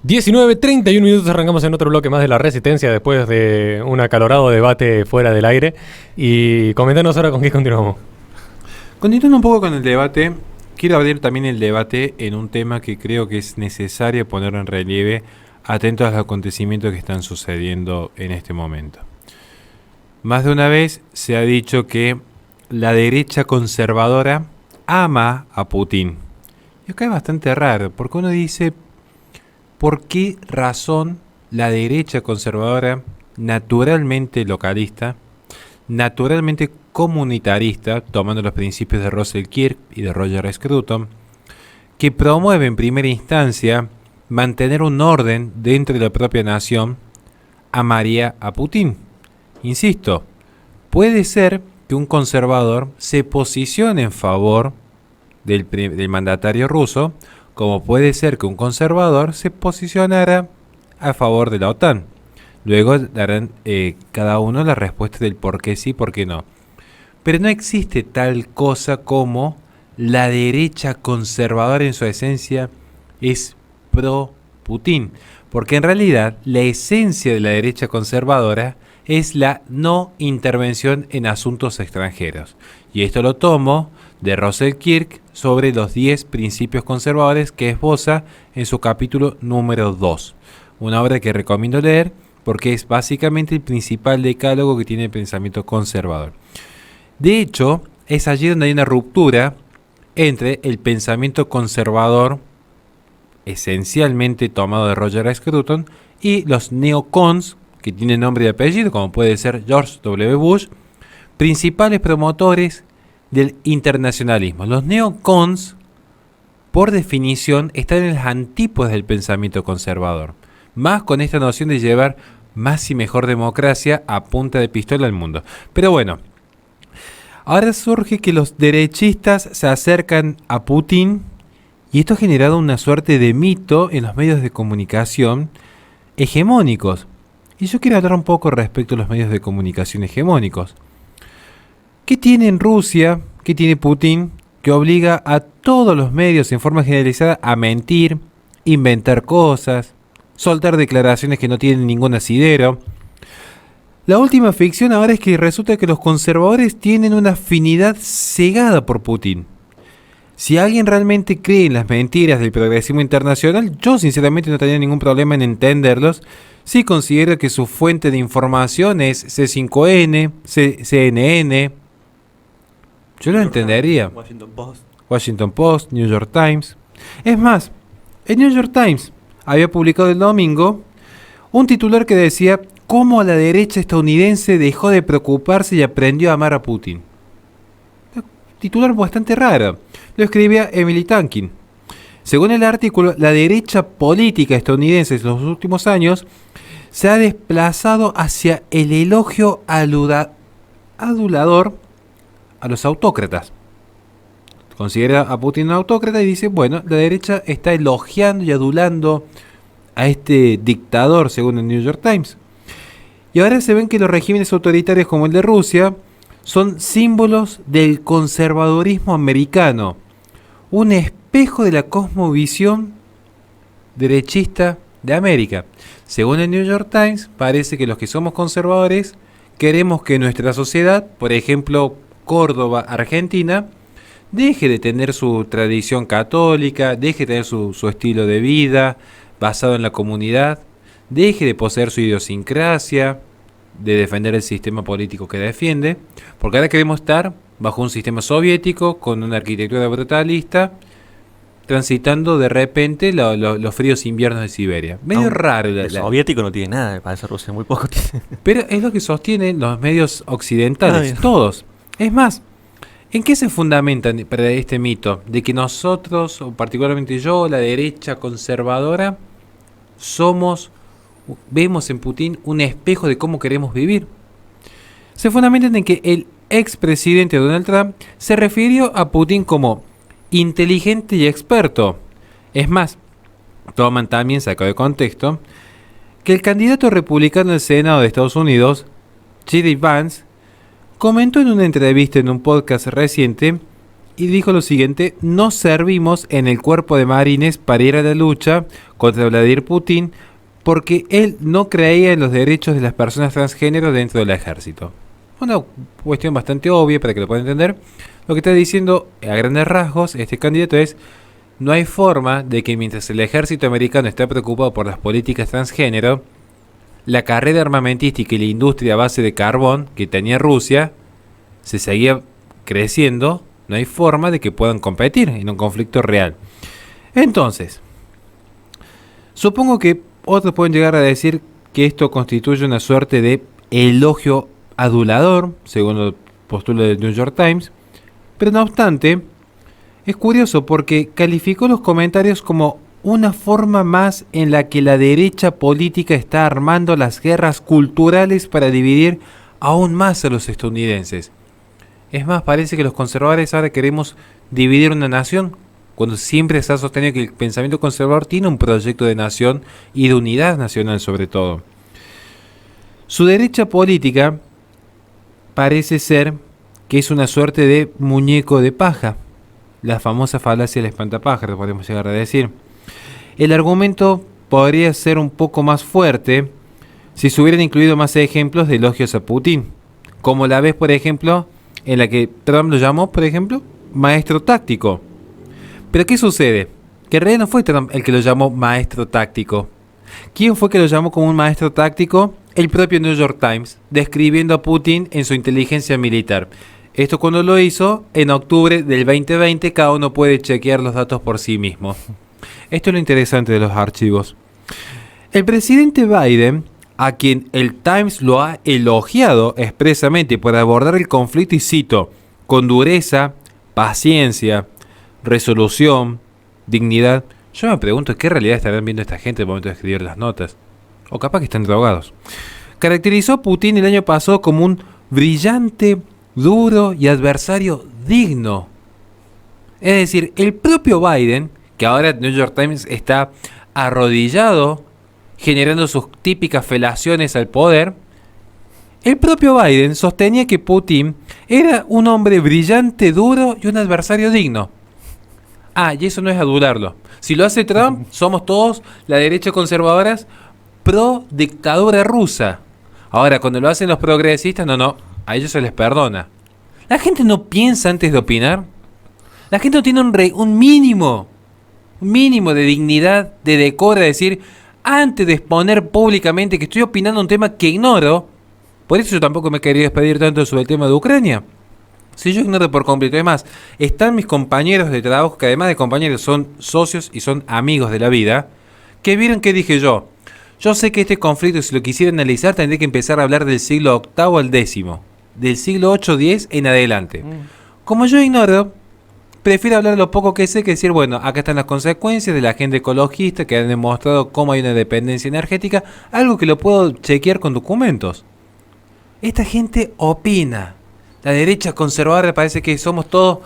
19:31 minutos, arrancamos en otro bloque más de La Resistencia después de un acalorado debate fuera del aire. Y comentanos ahora con qué continuamos. Continuando un poco con el debate, quiero abrir también el debate en un tema que creo que es necesario poner en relieve, atento a los acontecimientos que están sucediendo en este momento. Más de una vez se ha dicho que la derecha conservadora ama a Putin. Y acá es bastante raro, porque uno dice, ¿por qué razón la derecha conservadora, naturalmente localista, naturalmente comunitarista, tomando los principios de Russell Kirk y de Roger Scruton, que promueve en primera instancia mantener un orden dentro de la propia nación, amaría a Putin? Insisto, puede ser que un conservador se posicione en favor del mandatario ruso, como puede ser que un conservador se posicionara a favor de la OTAN. Luego darán cada uno la respuesta del por qué sí, por qué no. Pero no existe tal cosa como la derecha conservadora en su esencia es pro-Putin. Porque en realidad la esencia de la derecha conservadora es la no intervención en asuntos extranjeros. Y esto lo tomo de Russell Kirk sobre los 10 principios conservadores que esboza en su capítulo número 2. Una obra que recomiendo leer porque es básicamente el principal decálogo que tiene el pensamiento conservador. De hecho, es allí donde hay una ruptura entre el pensamiento conservador, esencialmente tomado de Roger Scruton, y los neocons, que tienen nombre y apellido, como puede ser George W. Bush, principales promotores del internacionalismo. Los neocons, por definición, están en las antípodas del pensamiento conservador, más con esta noción de llevar más y mejor democracia a punta de pistola al mundo. Pero bueno, ahora surge que los derechistas se acercan a Putin y esto ha generado una suerte de mito en los medios de comunicación hegemónicos. Y yo quiero hablar un poco respecto a los medios de comunicación hegemónicos. ¿Qué tiene en Rusia, qué tiene Putin, que obliga a todos los medios en forma generalizada a mentir, inventar cosas, soltar declaraciones que no tienen ningún asidero? La última ficción ahora es que resulta que los conservadores tienen una afinidad cegada por Putin. Si alguien realmente cree en las mentiras del progresismo internacional, yo sinceramente no tendría ningún problema en entenderlos si considero que su fuente de información es C5N, CNN. Yo lo entendería. Washington Post, New York Times. Es más, el New York Times había publicado el domingo un titular que decía cómo la derecha estadounidense dejó de preocuparse y aprendió a amar a Putin. Un titular bastante raro. Lo escribía Emily Tankin. Según el artículo, la derecha política estadounidense en los últimos años se ha desplazado hacia el elogio adulador a los autócratas. Considera a Putin un autócrata y dice, bueno, la derecha está elogiando y adulando a este dictador, según el New York Times. Y ahora se ven que los regímenes autoritarios como el de Rusia son símbolos del conservadurismo americano, un espejo de la cosmovisión derechista de América. Según el New York Times, parece que los que somos conservadores queremos que nuestra sociedad, por ejemplo, Córdoba, Argentina, deje de tener su tradición católica, deje de tener su estilo de vida basado en la comunidad, deje de poseer su idiosincrasia, de defender el sistema político que defiende, porque ahora queremos estar bajo un sistema soviético con una arquitectura brutalista, transitando de repente los fríos inviernos de Siberia. Medio raro. El soviético no tiene nada, parece Rusia, muy poco tiene. Pero es lo que sostienen los medios occidentales, todos. Es más, ¿en qué se fundamentan para este mito? De que nosotros, o particularmente yo, la derecha conservadora, vemos en Putin un espejo de cómo queremos vivir. Se fundamentan en que el expresidente Donald Trump se refirió a Putin como inteligente y experto. Es más, toman también, sacado de contexto, que el candidato republicano al Senado de Estados Unidos, J.D. Vance, comentó en una entrevista en un podcast reciente y dijo lo siguiente: no servimos en el cuerpo de marines para ir a la lucha contra Vladimir Putin porque él no creía en los derechos de las personas transgénero dentro del ejército. Una cuestión bastante obvia para que lo puedan entender. Lo que está diciendo a grandes rasgos este candidato es: no hay forma de que mientras el ejército americano está preocupado por las políticas transgénero, la carrera armamentística y la industria a base de carbón que tenía Rusia se seguía creciendo. No hay forma de que puedan competir en un conflicto real. Entonces, supongo que otros pueden llegar a decir que esto constituye una suerte de elogio adulador, según lo postula el New York Times, pero no obstante, es curioso porque calificó los comentarios como una forma más en la que la derecha política está armando las guerras culturales para dividir aún más a los estadounidenses. Es más, parece que los conservadores ahora queremos dividir una nación, cuando siempre se ha sostenido que el pensamiento conservador tiene un proyecto de nación y de unidad nacional sobre todo. Su derecha política parece ser que es una suerte de muñeco de paja, la famosa falacia del espantapájaros, podemos llegar a decir. El argumento podría ser un poco más fuerte si se hubieran incluido más ejemplos de elogios a Putin, como la vez, por ejemplo, en la que Trump lo llamó, por ejemplo, maestro táctico. Pero ¿qué sucede? Que en realidad no fue Trump el que lo llamó maestro táctico. ¿Quién fue que lo llamó como un maestro táctico? El propio New York Times, describiendo a Putin en su inteligencia militar. Esto cuando lo hizo en octubre del 2020, cada uno puede chequear los datos por sí mismo. Esto es lo interesante de los archivos. El presidente Biden, a quien el Times lo ha elogiado expresamente por abordar el conflicto, y cito, con dureza, paciencia, resolución, dignidad. Yo me pregunto qué realidad estarán viendo esta gente al momento de escribir las notas. O capaz que están drogados. Caracterizó a Putin el año pasado como un brillante, duro y adversario digno. Es decir, el propio Biden, que ahora el New York Times está arrodillado, generando sus típicas felaciones al poder, el propio Biden sostenía que Putin era un hombre brillante, duro y un adversario digno. Ah, y eso no es adularlo. Si lo hace Trump, somos todos la derecha conservadoras pro dictadura rusa. Ahora, cuando lo hacen los progresistas, no, a ellos se les perdona. La gente no piensa antes de opinar. La gente no tiene un mínimo de dignidad, de decoro, de decir, antes de exponer públicamente que estoy opinando un tema que ignoro. Por eso yo tampoco me quería despedir tanto sobre el tema de Ucrania. Si yo ignoro por completo, además, están mis compañeros de trabajo, que además de compañeros son socios y son amigos de la vida, que vieron que dije yo. Yo sé que este conflicto, si lo quisiera analizar, tendría que empezar a hablar del siglo VIII al X, del siglo VIII-X en adelante. Como yo ignoro, prefiero hablar lo poco que sé que decir, bueno, acá están las consecuencias de la agenda ecologista que han demostrado cómo hay una dependencia energética, algo que lo puedo chequear con documentos. Esta gente opina. La derecha conservadora parece que somos todos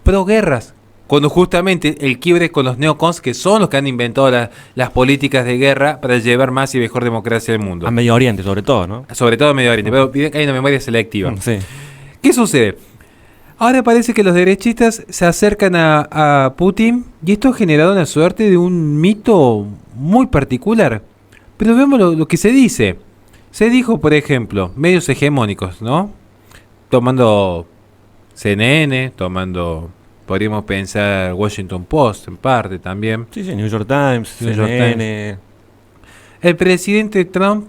pro guerras, cuando justamente el quiebre con los neocons, que son los que han inventado las políticas de guerra para llevar más y mejor democracia al mundo. A Medio Oriente, sobre todo, ¿no? Sobre todo a Medio Oriente, pero hay una memoria selectiva. Sí. ¿Qué sucede? Ahora parece que los derechistas se acercan a Putin y esto ha generado una suerte de un mito muy particular. Pero vemos lo que se dice. Se dijo, por ejemplo, medios hegemónicos, ¿no? Tomando CNN, podríamos pensar Washington Post en parte también. Sí, New York Times, CNN. El presidente Trump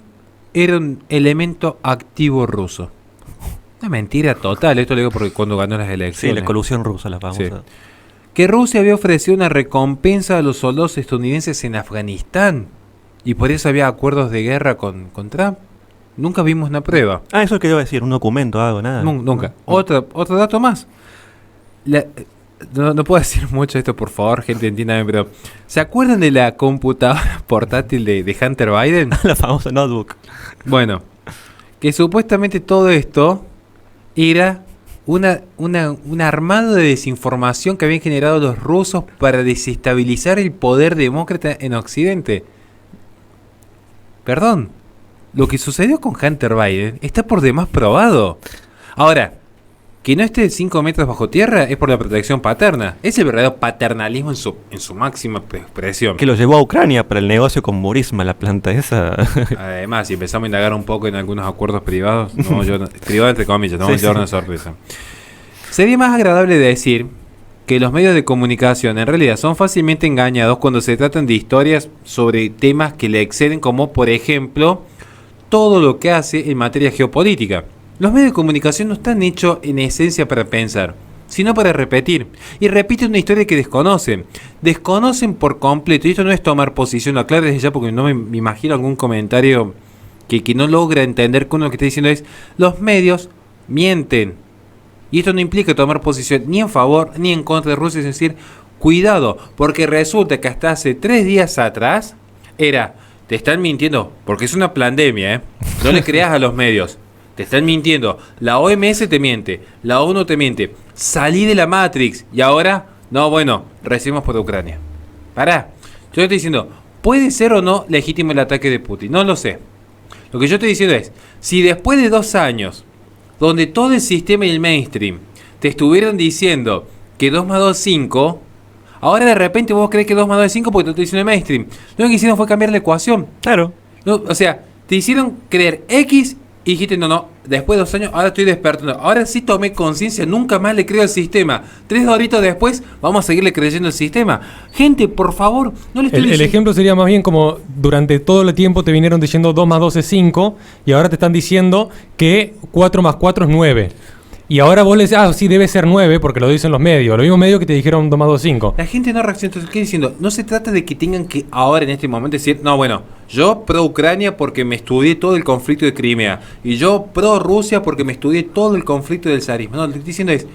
era un elemento activo ruso. Una mentira total, esto lo digo porque cuando ganó las elecciones. Sí, la colusión rusa, la famosa. Sí. Que Rusia había ofrecido una recompensa a los soldados estadounidenses en Afganistán. Y por eso había acuerdos de guerra con Trump. Nunca vimos una prueba. Ah, eso es que iba a decir, un documento, algo, nada. Nunca. Otro dato más. No puedo decir mucho esto, por favor, gente, entiéndame, pero ¿se acuerdan de la computadora portátil de Hunter Biden? La famosa notebook. Bueno, que supuestamente todo esto era un armado de desinformación que habían generado los rusos para desestabilizar el poder demócrata en Occidente. Perdón, lo que sucedió con Hunter Biden está por demás probado. Ahora, que no esté 5 metros bajo tierra es por la protección paterna. Es el verdadero paternalismo en su máxima expresión. Que lo llevó a Ucrania para el negocio con Burisma, la planta esa. Además, si empezamos a indagar un poco en algunos acuerdos privados, privados entre comillas, no vamos a llevar una sorpresa. Sería más agradable decir que los medios de comunicación en realidad son fácilmente engañados cuando se tratan de historias sobre temas que le exceden, como por ejemplo todo lo que hace en materia geopolítica. Los medios de comunicación no están hechos en esencia para pensar, sino para repetir. Y repiten una historia que desconocen. Desconocen por completo. Y esto no es tomar posición, lo aclaro desde ya porque no me imagino algún comentario que no logra entender que uno lo que está diciendo es: los medios mienten. Y esto no implica tomar posición ni en favor ni en contra de Rusia, es decir, cuidado, porque resulta que hasta hace 3 días atrás te están mintiendo, porque es una pandemia, no le creas a los medios. Te están mintiendo. La OMS te miente. La ONU te miente. Salí de la Matrix. Y ahora, recibimos por Ucrania. Pará. Yo estoy diciendo, ¿puede ser o no legítimo el ataque de Putin? No lo sé. Lo que yo estoy diciendo es, si después de 2 años, donde todo el sistema y el mainstream te estuvieron diciendo que 2 más 2 es 5, ahora de repente vos crees que 2 más 2 es 5 porque te estoy diciendo el mainstream. Lo que hicieron fue cambiar la ecuación. Claro. No, o sea, te hicieron creer X y dijiste, no, después de 2 años, ahora estoy despertando. Ahora sí tomé conciencia, nunca más le creo al sistema. 3 horitos después, vamos a seguirle creyendo al sistema. Gente, por favor, no le estoy diciendo... El ejemplo sería más bien como durante todo el tiempo te vinieron diciendo 2 más 2 es 5 y ahora te están diciendo que 4 más 4 es 9. Y ahora vos le decís, sí, debe ser 9 porque lo dicen los medios. Los mismos medios que te dijeron 2 más 2 es 5. La gente no reacciona. Entonces, ¿qué diciendo? No se trata de que tengan que ahora, en este momento, decir, yo pro Ucrania porque me estudié todo el conflicto de Crimea. Y yo pro Rusia porque me estudié todo el conflicto del zarismo. No, lo que estoy diciendo es,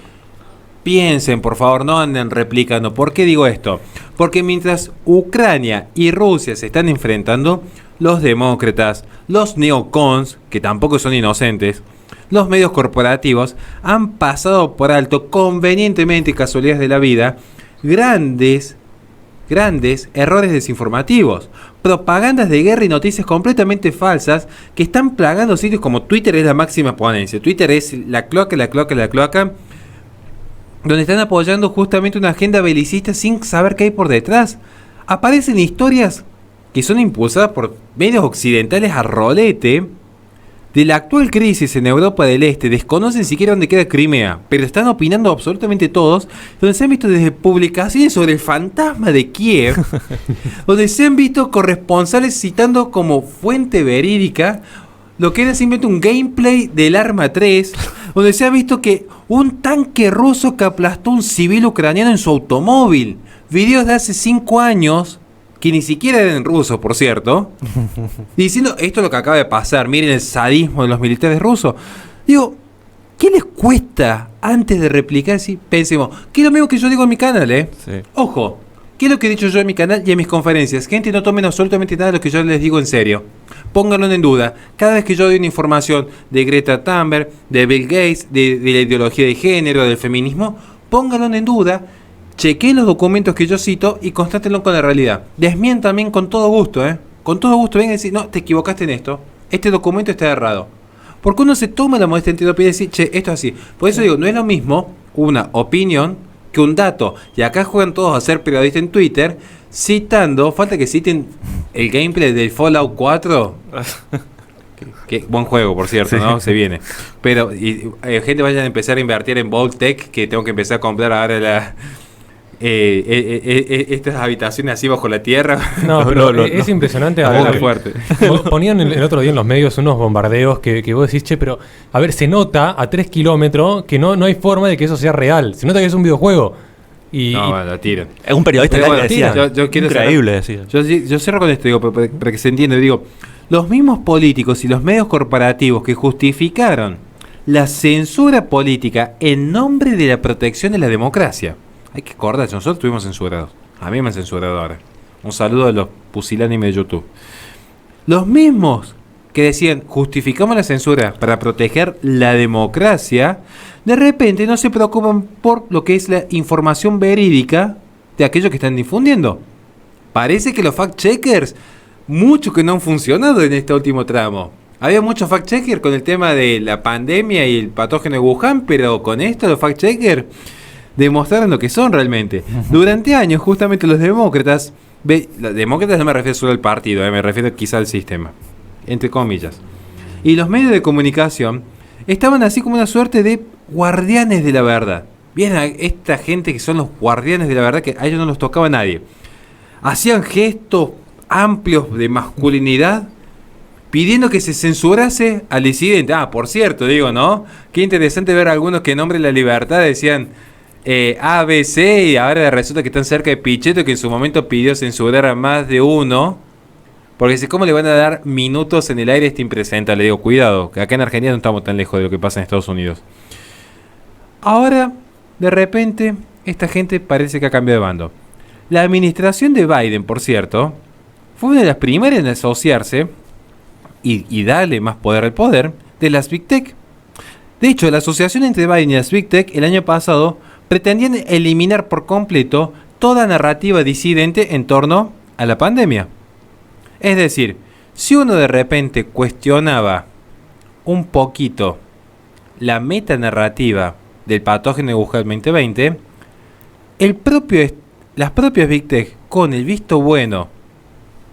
piensen, por favor, no anden replicando. ¿Por qué digo esto? Porque mientras Ucrania y Rusia se están enfrentando, los demócratas, los neocons, que tampoco son inocentes, los medios corporativos han pasado por alto, convenientemente, casualidades de la vida, grandes errores desinformativos, propagandas de guerra y noticias completamente falsas que están plagando sitios como Twitter. Es la máxima exponencia. Twitter es la cloaca, donde están apoyando justamente una agenda belicista sin saber qué hay por detrás. Aparecen historias que son impulsadas por medios occidentales a rolete de la actual crisis en Europa del Este. Desconocen siquiera dónde queda Crimea, pero están opinando absolutamente todos, donde se han visto desde publicaciones sobre el fantasma de Kiev, donde se han visto corresponsales citando como fuente verídica lo que era simplemente un gameplay del Arma 3, donde se ha visto que un tanque ruso que aplastó a un civil ucraniano en su automóvil. Videos de hace 5 años, que ni siquiera eran en ruso, por cierto, diciendo, esto es lo que acaba de pasar, miren el sadismo de los militares rusos. Digo, ¿qué les cuesta antes de replicar? Si pensemos, ¿qué es lo mismo que yo digo en mi canal, Sí. Ojo, ¿qué es lo que he dicho yo en mi canal y en mis conferencias? Gente, no tomen absolutamente nada de lo que yo les digo en serio. Pónganlo en duda. Cada vez que yo doy una información de Greta Thunberg, de Bill Gates, de la ideología de género, del feminismo, pónganlo en duda. Chequeen los documentos que yo cito y constátenlo con la realidad. Desmientan también con todo gusto, Con todo gusto vengan y decir, no, te equivocaste en esto. Este documento está errado. Porque uno se toma la modestia de decir, che, esto es así. Por eso digo, no es lo mismo una opinión que un dato. Y acá juegan todos a ser periodistas en Twitter, citando, falta que citen el gameplay del Fallout 4. Que buen juego, por cierto, ¿no? Se viene. Pero, gente, vayan a empezar a invertir en Vault-Tec, que tengo que empezar a comprar ahora estas habitaciones así bajo la tierra. No, pero es impresionante. Fuerte. Ponían el otro día en los medios unos bombardeos que vos decís, che, pero a ver, se nota a 3 kilómetros que no hay forma de que eso sea real. Se nota que es un videojuego. La tiran. Es un periodista que decía. Yo quiero increíble, decía. Yo cierro con esto, digo, para que se entienda. Digo, los mismos políticos y los medios corporativos que justificaron la censura política en nombre de la protección de la democracia. Hay que acordarse, nosotros estuvimos censurados. A mí me han censurado ahora. Un saludo a los pusilánimes de YouTube. Los mismos que decían, justificamos la censura para proteger la democracia, de repente no se preocupan por lo que es la información verídica de aquellos que están difundiendo. Parece que los fact-checkers, muchos que no han funcionado en este último tramo. Había muchos fact-checkers con el tema de la pandemia y el patógeno de Wuhan, pero con esto los fact-checkers demostraron lo que son realmente. Durante años, justamente los demócratas no me refiero solo al partido, me refiero quizá al sistema, entre comillas. Y los medios de comunicación estaban así como una suerte de guardianes de la verdad. Bien, a esta gente que son los guardianes de la verdad, que a ellos no los tocaba nadie. Hacían gestos amplios de masculinidad, pidiendo que se censurase al disidente. Por cierto, digo, ¿no? Qué interesante ver a algunos que en nombre de la libertad decían A, B, C, y ahora resulta que están cerca de Pichetto, que en su momento pidió censurar a más de uno. Porque si, ¿cómo le van a dar minutos en el aire a este impresentable? Le digo, cuidado, que acá en Argentina no estamos tan lejos de lo que pasa en Estados Unidos. Ahora, de repente, esta gente parece que ha cambiado de bando. La administración de Biden, por cierto, fue una de las primeras en asociarse y darle más poder al poder de las Big Tech. De hecho, la asociación entre Biden y las Big Tech el año pasado pretendían eliminar por completo toda narrativa disidente en torno a la pandemia. Es decir, si uno de repente cuestionaba un poquito la metanarrativa del patógeno de Wuhan 2020, las propias Big Tech, con el visto bueno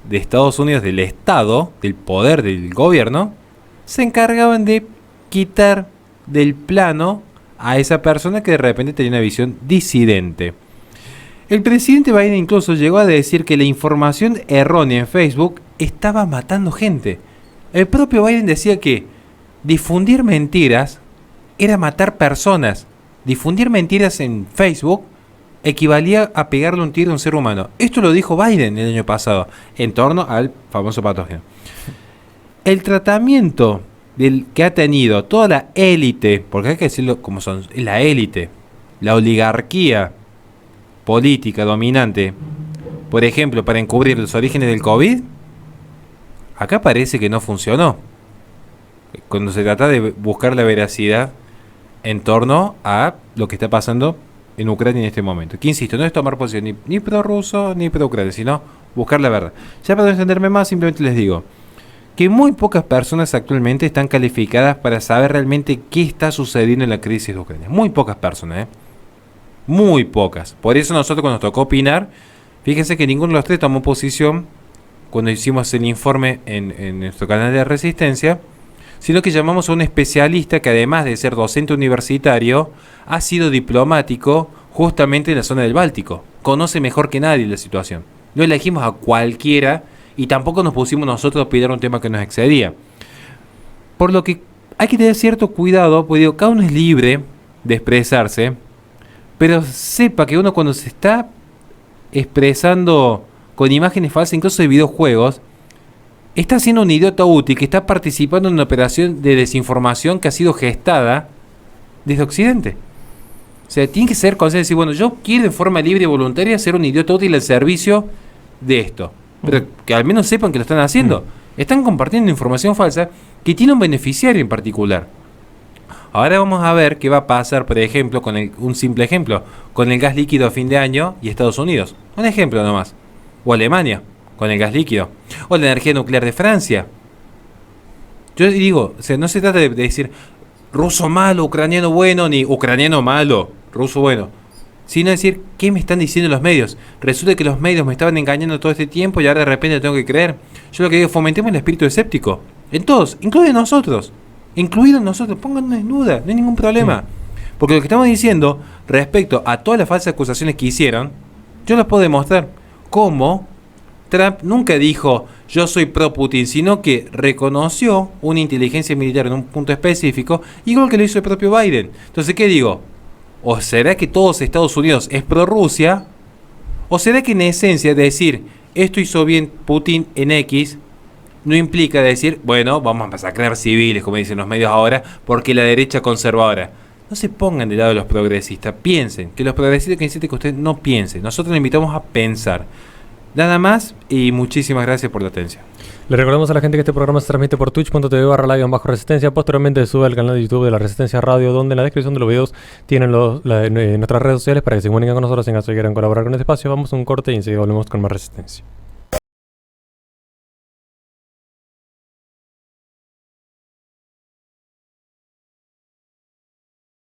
de Estados Unidos, del Estado, del poder del gobierno, se encargaban de quitar del plano a esa persona que de repente tenía una visión disidente. El presidente Biden incluso llegó a decir que la información errónea en Facebook estaba matando gente. El propio Biden decía que difundir mentiras era matar personas. Difundir mentiras en Facebook equivalía a pegarle un tiro a un ser humano. Esto lo dijo Biden el año pasado en torno al famoso patógeno. El tratamiento que ha tenido toda la élite, porque hay que decirlo como son, la élite, la oligarquía política dominante, por ejemplo, para encubrir los orígenes del COVID, acá parece que no funcionó. Cuando se trata de buscar la veracidad en torno a lo que está pasando en Ucrania en este momento. Que insisto, no es tomar posición ni pro-ruso ni pro-ucrania, sino buscar la verdad. Ya para no extenderme más, simplemente les digo que muy pocas personas actualmente están calificadas para saber realmente qué está sucediendo en la crisis de Ucrania. Muy pocas personas, muy pocas. Por eso nosotros, cuando nos tocó opinar, fíjense que ninguno de los tres tomó posición cuando hicimos el informe en nuestro canal de Resistencia, sino que llamamos a un especialista que, además de ser docente universitario, ha sido diplomático justamente en la zona del Báltico. Conoce mejor que nadie la situación. No elegimos a cualquiera y tampoco nos pusimos nosotros a opinar un tema que nos excedía. Por lo que hay que tener cierto cuidado, porque digo, cada uno es libre de expresarse, pero sepa que uno, cuando se está expresando con imágenes falsas, incluso de videojuegos, está siendo un idiota útil que está participando en una operación de desinformación que ha sido gestada desde Occidente. O sea, tiene que ser consciente de decir, bueno, yo quiero de forma libre y voluntaria ser un idiota útil al servicio de esto. Pero que al menos sepan que lo están haciendo. Están compartiendo información falsa que tiene un beneficiario en particular. Ahora vamos a ver qué va a pasar, por ejemplo, un simple ejemplo, con el gas líquido a fin de año y Estados Unidos. Un ejemplo nomás. O Alemania, con el gas líquido. O la energía nuclear de Francia. Yo digo, o sea, no se trata de decir ruso malo, ucraniano bueno, ni ucraniano malo, ruso bueno. Sino decir, ¿qué me están diciendo los medios? Resulta que los medios me estaban engañando todo este tiempo y ahora de repente tengo que creer. Yo lo que digo, fomentemos el espíritu escéptico. En todos, incluidos nosotros. Incluidos nosotros, póngannos en duda, no hay ningún problema. Porque lo que estamos diciendo respecto a todas las falsas acusaciones que hicieron, yo las puedo demostrar. Cómo Trump nunca dijo yo soy pro Putin, sino que reconoció una inteligencia militar en un punto específico, igual que lo hizo el propio Biden. Entonces, ¿qué digo? ¿O será que todos Estados Unidos es pro Rusia? ¿O será que en esencia decir esto hizo bien Putin en X no implica decir, bueno, vamos a masacrar civiles, como dicen los medios ahora, porque la derecha conservadora? No se pongan del lado de los progresistas, piensen, que los progresistas que insisten que usted no piense. Nosotros le invitamos a pensar. Nada más y muchísimas gracias por la atención. Le recordamos a la gente que este programa se transmite por twitch.tv/live-resistencia. Posteriormente se sube al canal de YouTube de la Resistencia Radio, donde en la descripción de los videos tienen nuestras redes sociales para que se comuniquen con nosotros en caso de que quieran colaborar con este espacio. Vamos a un corte y enseguida volvemos con más Resistencia.